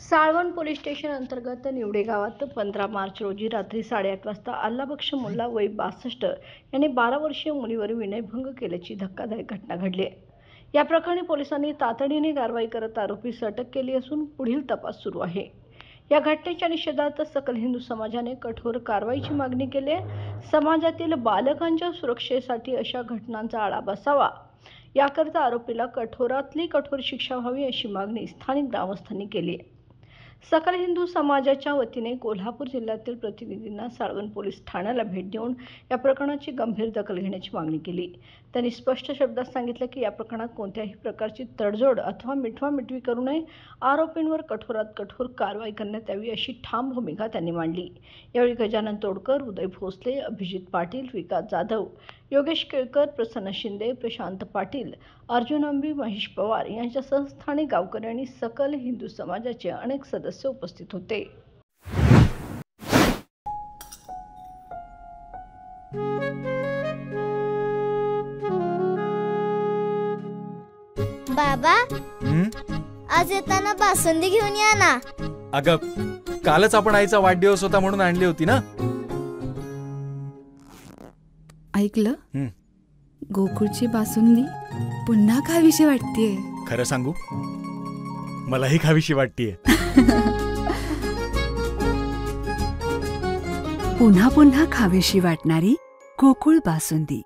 Salvan police station अंतर्गत निवडे गावात 15 मार्च रोजी रात्री 8:30 वाजता अल्लाबक्ष मुल्ला वय 62 यांनी 12 वर्षीय मुलीवर विनयभंग केल्याची धक्कादायक घटना घडली आहे। या प्रकरणी पोलिसांनी तातडीने कारवाई करत आरोपीस अटक केली असून पुढील तपास सुरू आहे। या घटनेच्या निषेधार्थ सकल हिंदू समाजाने कठोर कारवाईची मागणी केली आहे। समाजातील बालकांच्या सुरक्षेसाठी अशा घटनांचा आळा बसावा याकरता आरोपीला कठोरातली कठोर शिक्षा व्हावी अशी मागणी स्थानिक ग्रामस्थांनी केली आहे। सकल हिंदू समाजाच्या वतीने कोल्हापूर जिल्ह्यातील प्रतिनिधींना साळवन पोलीस ठाण्याला भेट देऊन या प्रकरणाची गंभीर दखल घेण्याची मागणी केली। त्यांनी स्पष्ट शब्दात सांगितले की या प्रकरणात कोणत्याही प्रकारची तडजोड अथवा मिठवामिठवी करू नये, आरोपींवर कठोरात कठोर कारवाई करण्यात यावी अशी ठाम भूमिका त्यांनी मांडली। यावेळी गजानन तोडकर, उदय भोसले, अभिजित पाटील, विकास जाधव, योगेश केळकर, प्रसन्न शिंदे, प्रशांत पाटील, अर्जुन अंबी, महेश पवार यांच्यासह स्थानिक गावकरी आणि सकल हिंदू समाजाचे अनेक सदस्य उपस्थित होते। बाबा, आज येताना बासुंदी घेऊन या ना। अगं, कालच आपण आईचा वाढदिवस होता म्हणून आणली होती ना। ऐकलं, गोकुळची बासुंदी पुन्हा खावीशी वाटतेय। खरं सांगू, मलाही खावीशी वाटतेय। पुन्हा पुन्हा खावीशी वाटणारी गोकुळ बासुंदी।